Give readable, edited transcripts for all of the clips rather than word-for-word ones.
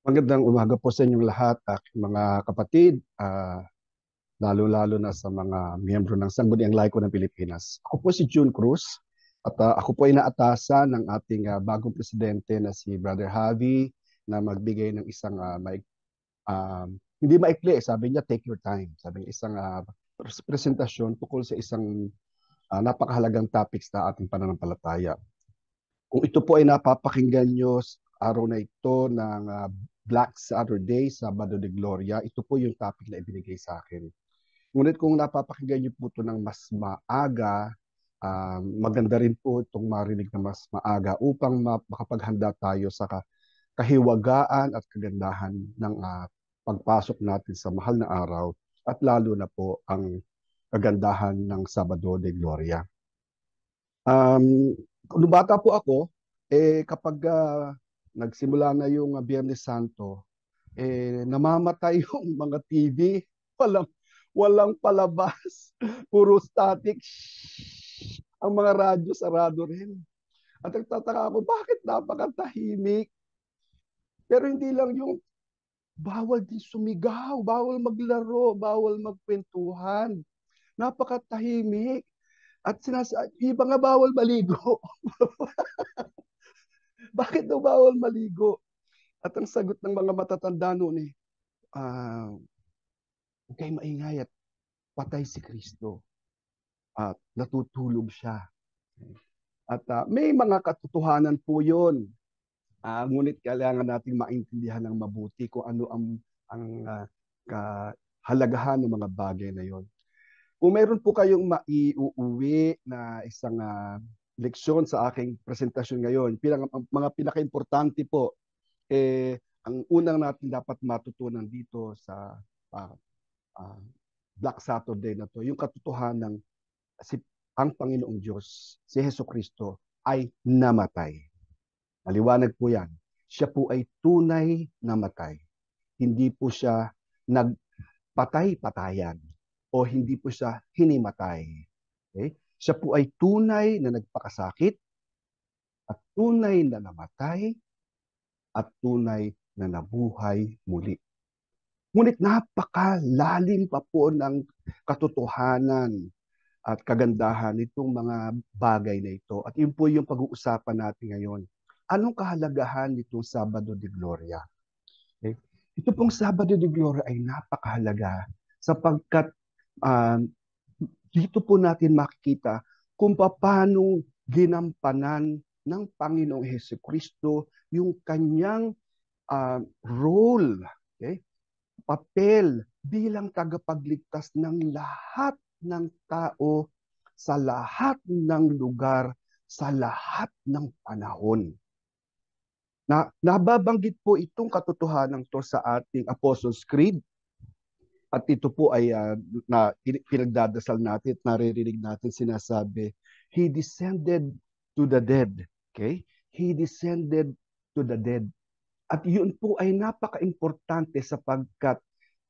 Magandang umaga po sa inyong lahat, aking mga kapatid, lalo-lalo na sa mga miyembro ng Sangguniang Laiko ng Pilipinas. Ako po si June Cruz at ako po ay naatasan ng ating bagong presidente na si Brother Javi na magbigay ng isang hindi maikli, sabi niya take your time. Sabi niya isang presentasyon tungkol sa isang napakahalagang topics na ating pananampalataya. Kung ito po ay napapakinggan nyo araw na ito ng Black Saturday, Sabado de Gloria, ito po yung topic na ibinigay sa akin. Ngunit kung napapakinggan nyo po ito ng mas maaga, maganda rin po itong marinig na mas maaga upang makapaghanda tayo sa kahiwagaan at kagandahan ng pagpasok natin sa mahal na araw at lalo na po ang kagandahan ng Sabado de Gloria. Nung bata po ako, kapag nagsimula na yung Biyernes Santo, namamatay yung mga TV, walang palabas, puro static, ang mga radyo sarado rin. At nagtataka ako, bakit napakatahimik? Pero hindi lang yung bawal din sumigaw, bawal maglaro, bawal magkwentuhan. Napakatahimik. At iba nga bawal maligo. Bakit daw bawal maligo? At ang sagot ng mga matatanda noon huwag kayo maingay at patay si Kristo. At natutulog siya. At may mga katotohanan po yun. Ngunit kailangan natin maintindihan ng mabuti kung ano ang kahalagahan ng mga bagay na yon. Kung meron po kayong maiuuwi na isang leksyon sa aking presentasyon ngayon, mga pinaka-importante po, ang unang natin dapat matutunan dito sa Black Saturday na to, yung katotohanan ng ang Panginoong Diyos, si Jesucristo, ay namatay. Maliwanag po yan. Siya po ay tunay na matay. Hindi po siya nagpatay-patayan o hindi po siya hinimatay. Okay? Siya po ay tunay na nagpakasakit at tunay na namatay at tunay na nabuhay muli. Ngunit napakalalim pa po ng katotohanan at kagandahan nitong mga bagay na ito. At yun po yung pag-uusapan natin ngayon. Anong kahalagahan nitong Sabado de Gloria? Okay? Ito pong Sabado de Gloria ay napakahalaga sapagkat dito po natin makikita kung paano ginampanan ng Panginoong Jesucristo yung kanyang role, okay? Papel bilang tagapagligtas ng lahat ng tao sa lahat ng lugar, sa lahat ng panahon. Nababanggit po itong katotohanan to sa ating Apostles' Creed. At ito po ay pinagdadasal natin at naririnig natin sinasabi, He descended to the dead. Okay? He descended to the dead. At yun po ay napaka-importante sapagkat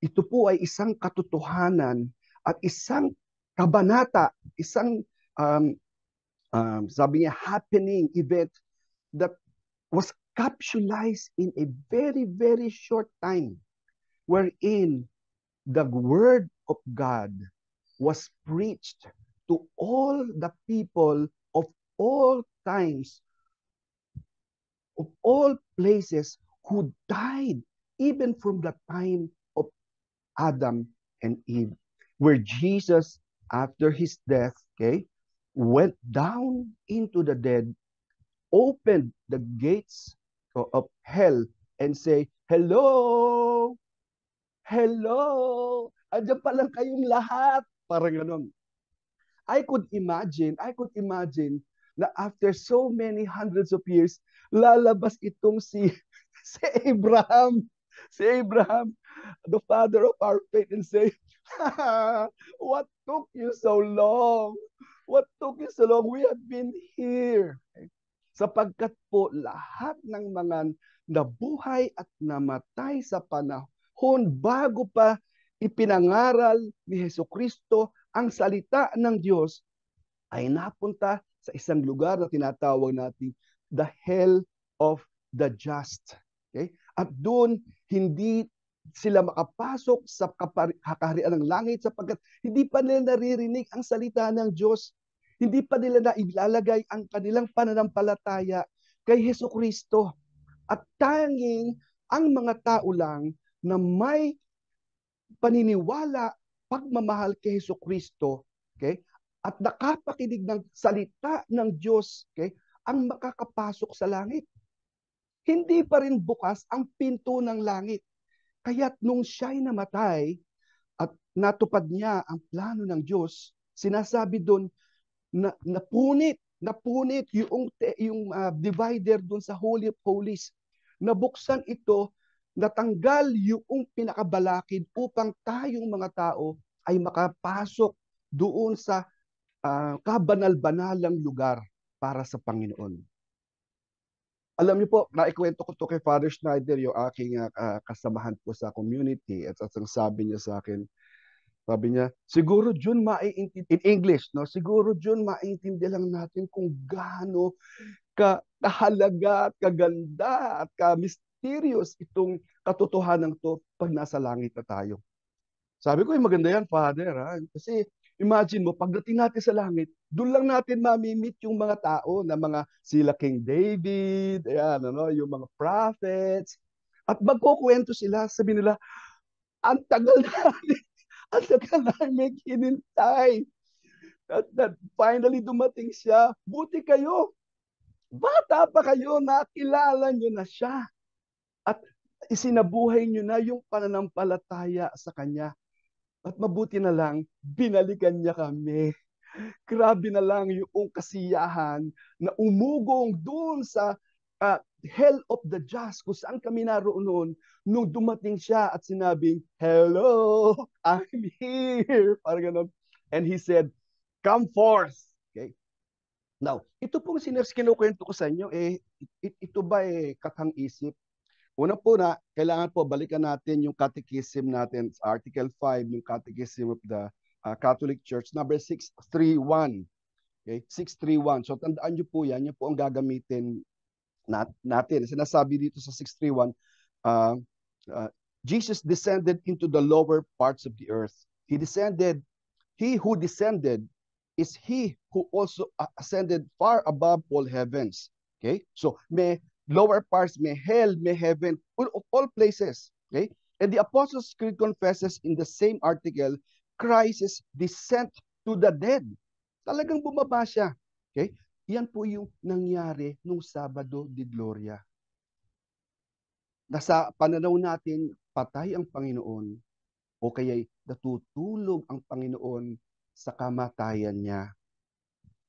ito po ay isang katotohanan at isang kabanata, isang sabi niya, happening event that was capsulized in a very, very short time wherein the word of God was preached to all the people of all times, of all places who died even from the time of Adam and Eve, where Jesus, after his death, okay, went down into the dead, opened the gates of hell, and say, hello, hello, andyan pa lang kayong lahat. Parang ganun. I could imagine na after so many hundreds of years, lalabas itong si Abraham, the father of our faith, and say, what took you so long? What took you so long? We have been here. Sapagkat po lahat ng mga nabuhay at namatay sa panahon bago pa ipinangaral ni Jesucristo ang salita ng Diyos ay napunta sa isang lugar na tinatawag natin the hell of the just. Okay? At doon, hindi sila makapasok sa kaharian ng langit sapagkat hindi pa nila naririnig ang salita ng Diyos. Hindi pa nila nailalagay ang kanilang pananampalataya kay Hesus Kristo. At tanging ang mga tao lang na may paniniwala, pagmamahal kay Hesus Kristo, okay? At nakapakinig ng salita ng Diyos, okay? Ang makakapasok sa langit. Hindi pa rin bukas ang pinto ng langit. Kaya't nung siya'y namatay at natupad niya ang plano ng Diyos, sinasabi doon na napunit yung divider doon sa Holy of Holies. Nabuksan ito, natanggal yung pinakabalakid upang tayong mga tao ay makapasok doon sa kabanal-banalang lugar para sa Panginoon. Alam niyo po, naikwento ko to kay Father Schneider, yung aking kasamahan po sa community, at ang sabi niya sa akin, sabi niya, siguro Jun in English, no? Siguro Jun maintindihan lang natin kung gaano kahalaga at kaganda at ka-mysterious itong katotohanan to pag nasa langit na tayo. Sabi ko, maganda yan, Father. Ha? Kasi imagine mo, pagdating natin sa langit, doon lang natin mamimit yung mga tao na mga sila King David, ayan, ano, yung mga prophets. At magkukwento sila, sabi nila, ang tagal namin, ang tagal namin hinintay. At finally dumating siya. Buti kayo, bata pa kayo, nakilala nyo na siya. At isinabuhay nyo na yung pananampalataya sa Kanya. At mabuti na lang, binalikan niya kami. Grabe na lang yung kasiyahan na umugong doon sa hell of the just, kung saan kami naroon noon, nung dumating siya at sinabing, hello, I'm here. Parang ganun. And he said, come forth. Okay? Now, ito pong kinukwento ko sa inyo, ito ba katang-isip? Una po na, kailangan po balikan natin yung catechism natin, Article 5, yung Catechism of the Catholic Church, number 631. Okay? 631. So tandaan nyo po yan po ang gagamitin natin. Sinasabi dito sa 631, Jesus descended into the lower parts of the earth. He who descended is he who also ascended far above all heavens. Okay? So may lower parts, may hell, may heaven, all places. Okay? And the Apostles' Creed confesses in the same article, Christ's descent to the dead. Talagang bumaba siya. Okay? Yan po yung nangyari nung Sabado de Gloria. Nasa pananaw natin, patay ang Panginoon o kaya'y natutulog ang Panginoon sa kamatayan niya.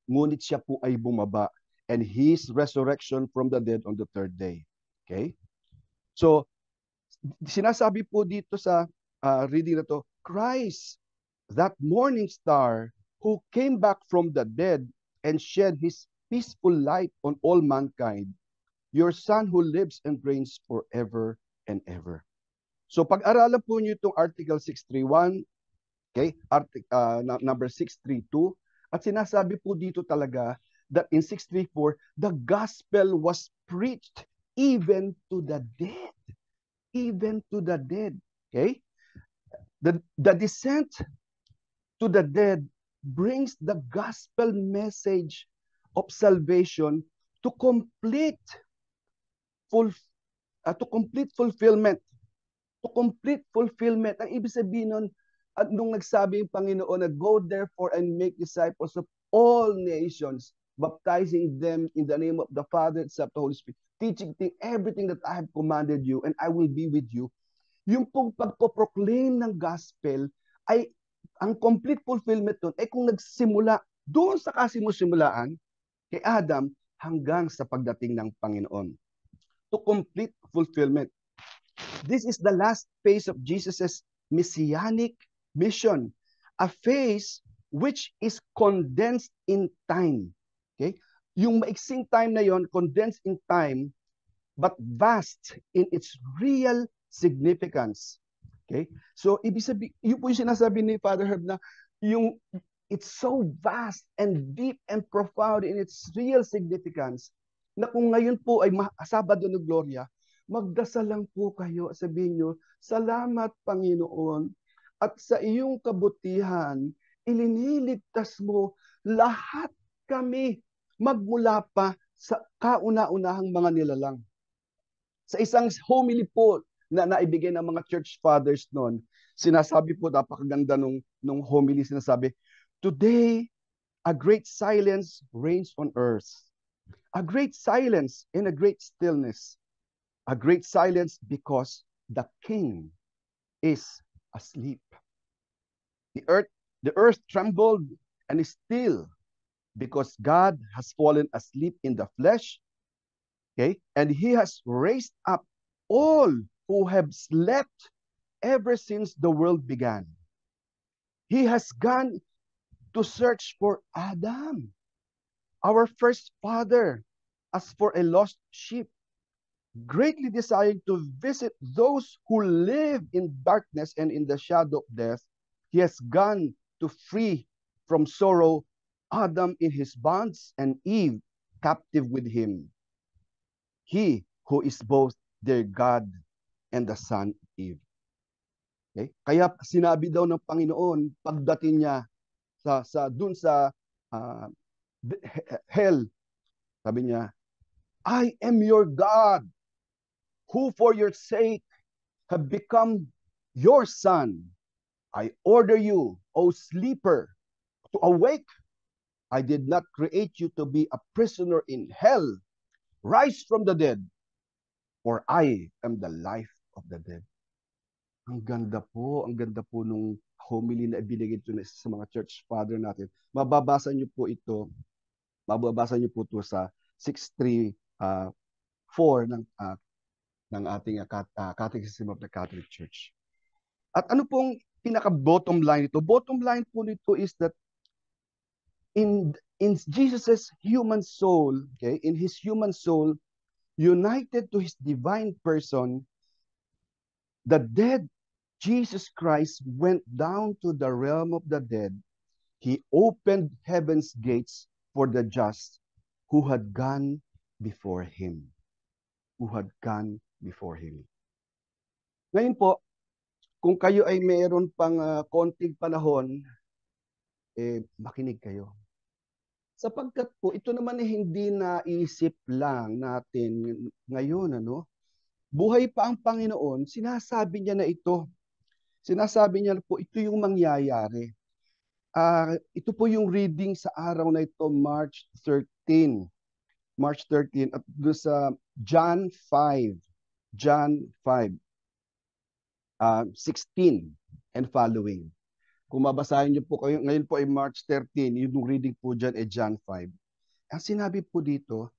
Ngunit siya po ay bumaba and his resurrection from the dead on the third day. Okay? So, sinasabi po dito sa reading na to, Christ, that morning star who came back from the dead and shed his peaceful light on all mankind, your Son who lives and reigns forever and ever. So, pag-aralan po niyo itong Article 631, okay? Number 632, at sinasabi po dito talaga that in 634, the gospel was preached even to the dead. Even to the dead. Okay? The descent to the dead brings the gospel message of salvation to complete fulfillment. To complete fulfillment. Ang ibig sabihin nun, at nung nagsabi yung Panginoon na go therefore and make disciples of all nations, baptizing them in the name of the Father, Son, the Holy Spirit, teaching them everything that I have commanded you, and I will be with you. Yung pong pagpo-proclaim ng gospel ay ang complete fulfillment doon ay kung nagsimula doon sa kasimusimulaan kay Adam hanggang sa pagdating ng Panginoon. To complete fulfillment. This is the last phase of Jesus's messianic mission, a phase which is condensed in time. Okay? Yung maiksing time na yon, condensed in time, but vast in its real significance. Okay? So, ibig sabihin, yun po yung sinasabi ni Father Herb na yung it's so vast and deep and profound in its real significance na kung ngayon po ay Sabado de Gloria, magdasal lang po kayo. Sabihin nyo, salamat Panginoon, at sa iyong kabutihan, iliniligtas mo lahat kami magmula pa sa kauna-unahang mga nilalang. Sa isang homily po na naibigay ng mga church fathers noon, sinasabi po, napakaganda nung homily, sinasabi, today, a great silence reigns on earth. A great silence and a great stillness. A great silence because the king is asleep. The earth trembled and is still because God has fallen asleep in the flesh. Okay? And he has raised up all who have slept ever since the world began. He has gone to search for Adam, our first father, as for a lost sheep, greatly desiring to visit those who live in darkness and in the shadow of death. He has gone to free from sorrow Adam in his bonds and Eve captive with him. He who is both their God and the son of Eve. Okay? Kaya sinabi daw ng Panginoon pagdating niya dun sa uh, hell, sabi niya, I am your God, who for your sake have become your son. I order you, O sleeper, to awake. I did not create you to be a prisoner in hell. Rise from the dead, for I am the life of the dead. Ang ganda po nung homily na ibinigay ito sa mga church father natin. Mababasa niyo po ito sa 634 ng ating Catechism of the Catholic Church. At ano pong pinaka-bottom line nito? Bottom line po nito is that in Jesus's human soul, okay, in his human soul, united to his divine person, the dead Jesus Christ went down to the realm of the dead. He opened heaven's gates for the just who had gone before him. Who had gone before him. Ngayon po, kung kayo ay mayroon pang konting panahon, makinig kayo. Sapagkat po, ito naman ay hindi naisip lang natin ngayon, ano? Buhay pa ang Panginoon, sinasabi niya na ito. Sinasabi niya po, ito yung mangyayari. Ito po yung reading sa araw na ito, March 13. March 13 at doon sa John 5. John 5. 16 and following. Kung mabasahin niyo po kayo, ngayon po ay March 13, yung reading po dyan ay John 5. Ang sinabi po dito,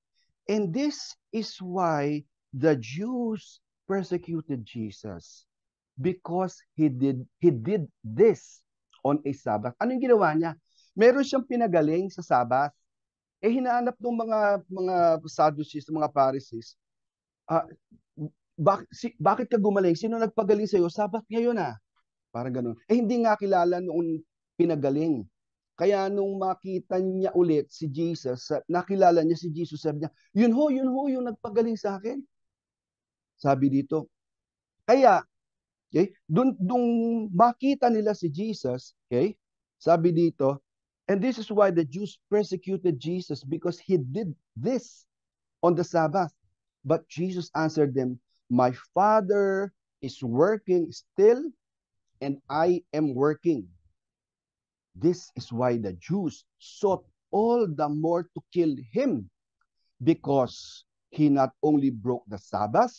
and this is why the Jews persecuted Jesus, because he did this on a Sabbath. Ano yung ginawa niya? Meron siyang pinagaling sa Sabbath. Hinahanap ng mga Sadducees, mga Pharisees, bakit ka gumaling? Sino nagpagaling sa iyo? Sabbath ngayon ah. Parang ganun. Hindi nga kilala noong pinagaling. Kaya nung makita niya ulit si Jesus, nakilala niya si Jesus, sabi niya, yun ho, yung nagpagaling sa akin. Sabi dito. Kaya, okay, dun makita nila si Jesus, okay, sabi dito, and this is why the Jews persecuted Jesus, because he did this on the Sabbath. But Jesus answered them, my Father is working still, and I am working. This is why the Jews sought all the more to kill him, because he not only broke the Sabbath,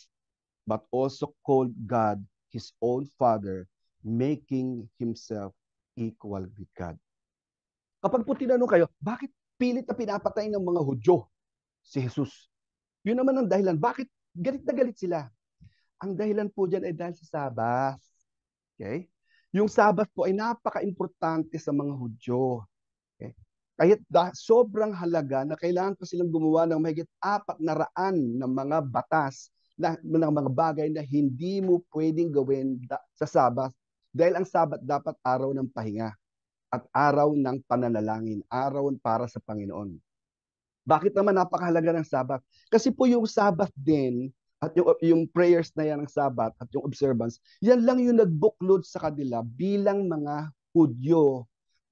but also called God his own Father, making himself equal with God. Kapag po tinanong kayo, bakit pilit na pinapatay ng mga Hudyo si Jesus? Yun naman ang dahilan. Bakit galit na galit sila? Ang dahilan po dyan ay dahil sa Sabbath. Okay? Yung Sabbath po ay napaka-importante sa mga Hudyo. Okay? Kahit sobrang halaga na kailangan pa silang gumawa ng mahigit 400 na mga batas, ng mga bagay na hindi mo pwedeng gawin sa Sabbath. Dahil ang Sabbath dapat araw ng pahinga at araw ng pananalangin, araw para sa Panginoon. Bakit naman napakahalaga ng Sabbath? Kasi po yung Sabbath din At yung prayers na yan ng Sabat at yung observance, yan lang yung nagbuklod sa kanila bilang mga Hudyo,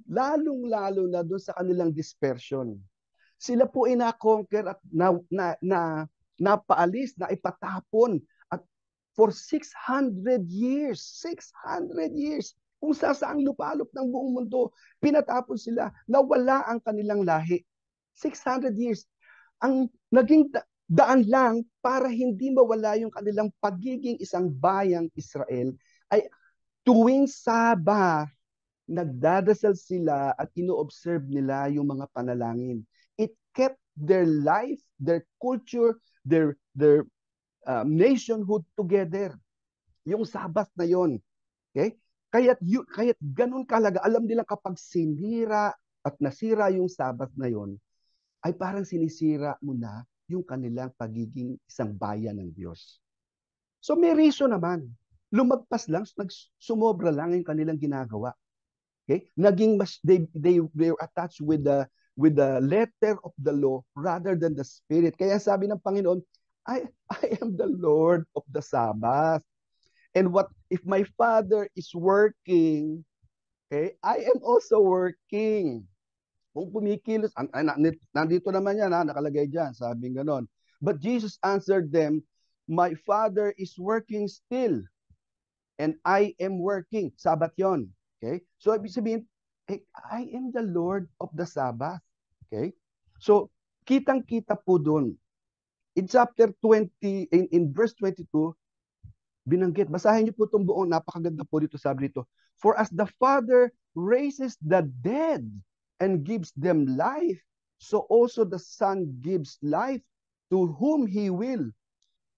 lalong-lalo na doon sa kanilang dispersion. Sila po ay na-conquer at napaalis, na ipatapon at for 600 years, 600 years, kung sasaang lupalop ng buong mundo, pinatapon sila, nawala ang kanilang lahi. 600 years. Ang naging daan lang para hindi mawala yung kanilang pagiging isang bayang Israel ay tuwing Saba, nagdadasal sila at ino-observe nila yung mga panalangin. It kept their life, their culture, their nationhood together. Yung Sabbath na yon. Okay? Kaya't ganun kalaga. Alam nila kapag sinira at nasira yung Sabbath na yon, ay parang sinisira mo na yung kanilang pagiging isang bayan ng Diyos. So may reason naman. Lumagpas lang, sumobra lang yung kanilang ginagawa. Okay? Naging mas they were attached with the letter of the law rather than the spirit. Kaya sabi ng Panginoon, I am the Lord of the Sabbath. And what if my Father is working, okay, I am also working. Kung kumikilos, nandito naman yan, nakalagay dyan, sabing ganon. But Jesus answered them, my Father is working still, and I am working. Sabat yon. Okay? So, ibig sabihin, I am the Lord of the Sabbath. Okay? So, kitang-kita po doon. In chapter 20, in verse 22, binanggit. Basahin niyo po itong buong, napakaganda po dito, sabi dito. For as the Father raises the dead and gives them life, so also the Son gives life to whom He will.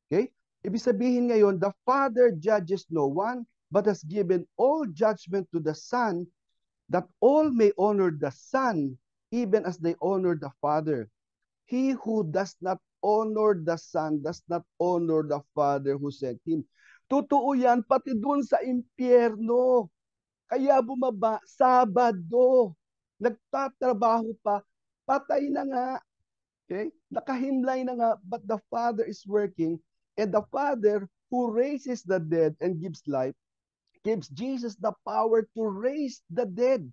Okay? Ibig sabihin ngayon, the Father judges no one, but has given all judgment to the Son, that all may honor the Son, even as they honor the Father. He who does not honor the Son does not honor the Father who sent Him. Totoo yan, pati doon sa impyerno. Kaya bumaba, Sabado, nagtatrabaho pa, patay na nga. Okay? Nakahimlay na nga, but the Father is working, and the Father who raises the dead and gives life, gives Jesus the power to raise the dead.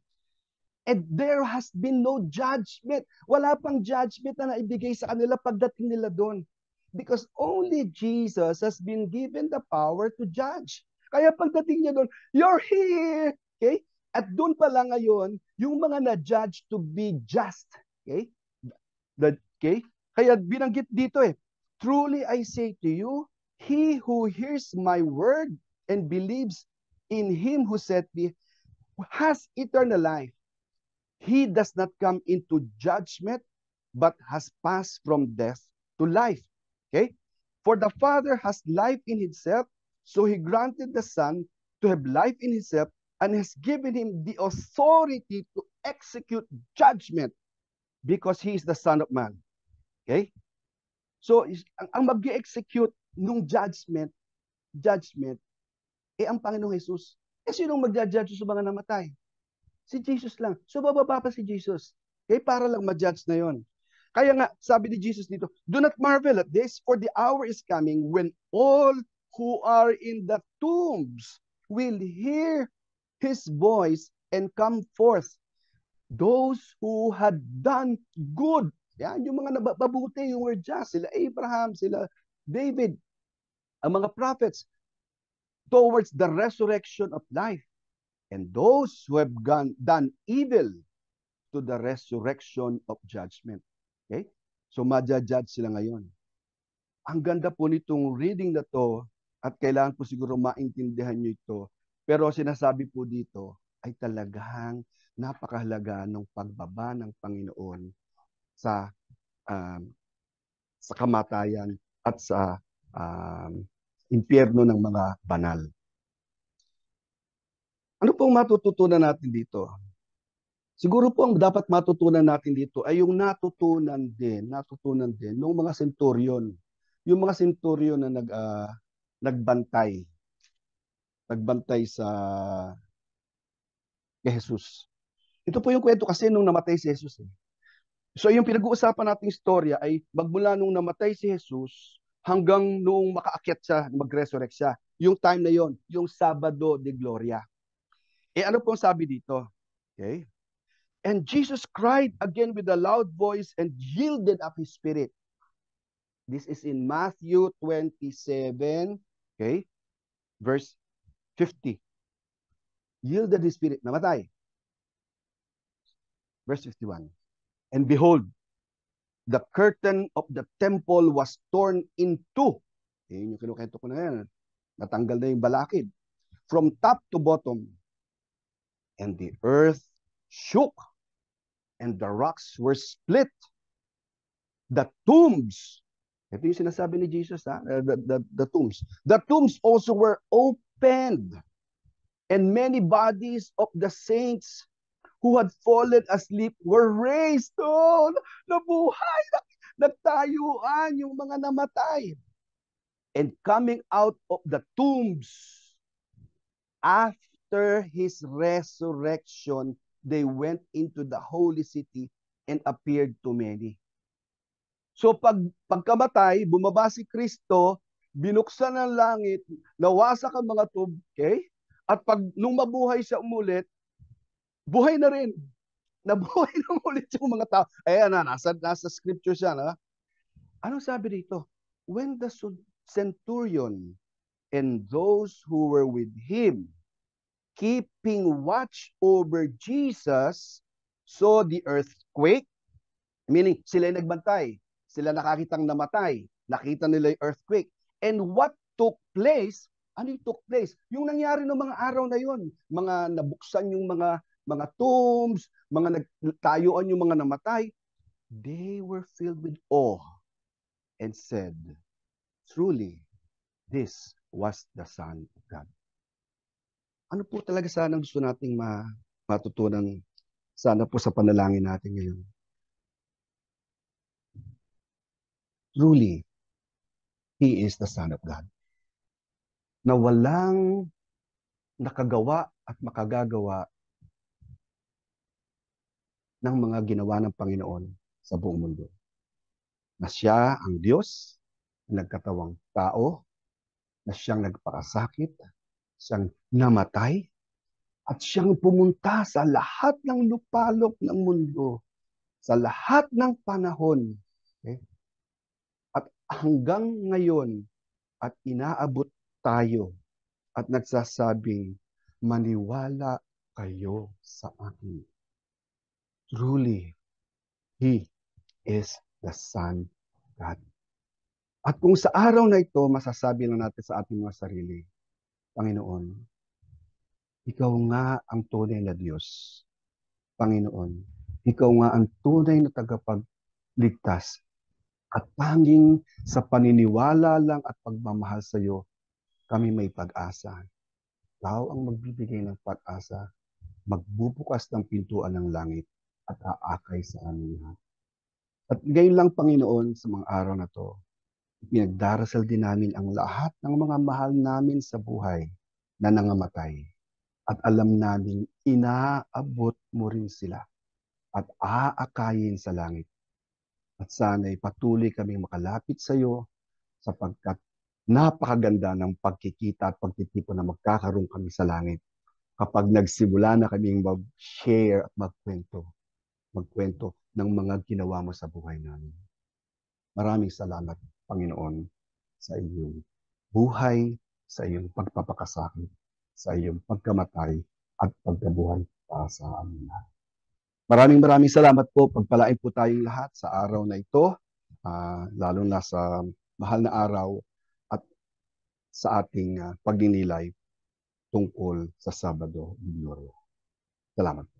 And there has been no judgment. Wala pang judgment na naibigay sa kanila pagdating nila doon. Because only Jesus has been given the power to judge. Kaya pagdating niya doon, you're here. Okay? At doon pa lang ngayon, yung mga na-judge to be just. Okay? Okay? Kaya binanggit dito truly I say to you, he who hears my word and believes in him who sent me has eternal life. He does not come into judgment, but has passed from death to life. Okay? For the Father has life in himself, so he granted the Son to have life in himself and has given him the authority to execute judgment because he is the Son of Man. Okay? So, ang mag-execute nung judgment, ang Panginoong Jesus. Sinong mag-judge sa mga namatay? Si Jesus lang. So, bababa pa si Jesus. Okay? Para lang ma-judge na yon. Kaya nga, sabi ni Jesus dito, do not marvel at this, for the hour is coming when all who are in the tombs will hear His voice and come forth. Those who had done good. Yan, yung mga nababuti, yung were just, sila Abraham, sila David, ang mga prophets, towards the resurrection of life. And those who have done evil to the resurrection of judgment. Okay? So, ma-judge sila ngayon. Ang ganda po nitong reading na to, at kailangan po siguro maintindihan nyo ito, pero sinasabi po dito, ay talagang napakahalaga ng pagbaba ng Panginoon sa kamatayan at sa impyerno ng mga banal. Ano pong matututunan natin dito? Siguro po ang dapat matutunan natin dito ay yung natutunan din ng mga centurion. Yung mga centurion na nagbantay sa kay Jesus. Ito po yung kwento kasi nung namatay si Jesus. So yung pinag-uusapan nating istorya ay magmula nung namatay si Jesus hanggang noong makaakyat siya, mag-resurrect siya. Yung time na yon, yung Sabado de Gloria. Ano pong sabi dito? Okay? And Jesus cried again with a loud voice and yielded up his spirit. This is in Matthew 27, okay? Verse 50. Yielded his spirit, namatay. Verse 51. And behold, the curtain of the temple was torn in two. Yung kinukento ko na yan. Natanggal na yung balakid. From top to bottom. And the earth shook. And the rocks were split. The tombs. Ito yung sinasabi ni Jesus, ha? The tombs. The tombs also were opened. And many bodies of the saints who had fallen asleep were raised. Oh, nabuhay, nagtayuan yung mga namatay. And coming out of the tombs, after his resurrection, they went into the holy city and appeared to many. So pagkamatay, bumaba si Kristo, binuksan ang langit, nawasak ang mga tomb, okay? At nung mabuhay siya umulit, buhay na rin. Nabuhay na ulit yung mga tao. Ayan na, nasa scripture siya. Na? Ano sabi dito? When the centurion and those who were with him, keeping watch over Jesus, saw the earthquake, meaning sila nagbantay, sila nakakitang namatay, nakita nila yung earthquake. And what took place, ano yung took place? Yung nangyari ng mga araw na yun, mga nabuksan yung mga tombs, mga nagtayuan yung mga namatay, they were filled with awe and said, truly, this was the Son of God. Ano po talaga sana gusto nating matutunan sana po sa panalangin natin ngayon? Truly, He is the Son of God. Na walang nakagawa at makagagawa ng mga ginawa ng Panginoon sa buong mundo. Na siya ang Diyos, nagkatawang tao, na siyang nagpakasakit, siyang namatay, at siyang pumunta sa lahat ng lupalop ng mundo, sa lahat ng panahon. Okay? At hanggang ngayon, at inaabot tayo at nagsasabing, maniwala kayo sa akin. Truly, He is the Son of God. At kung sa araw na ito, masasabi lang natin sa ating mga sarili, Panginoon, Ikaw nga ang tunay na Diyos. Panginoon, Ikaw nga ang tunay na tagapagligtas. At tanging sa paniniwala lang at pagmamahal sa iyo, kami may pag-asa. Ikaw ang magbibigay ng pag-asa, magbubukas ng pintuan ng langit at aakay sa amin lahat. At ngayon lang, Panginoon, sa mga araw na to, pinagdarasal din namin ang lahat ng mga mahal namin sa buhay na nangamatay. At alam namin, inaabot mo rin sila at aakayin sa langit. At sana'y patuloy kaming makalapit sa iyo sapagkat napakaganda ng pagkikita at pagtitipon na magkakaroon kami sa langit kapag nagsimula na kaming mag-share at magkwento ng mga ginawa mo sa buhay namin. Maraming salamat, Panginoon, sa iyong buhay, sa iyong pagpapakasakit, sa iyong pagkamatay at pagkabuhay para sa amin. Maraming salamat po. Pagpalain po tayong lahat sa araw na ito, lalo na sa mahal na araw at sa ating pagninilay tungkol sa Sabado de Gloria. Salamat.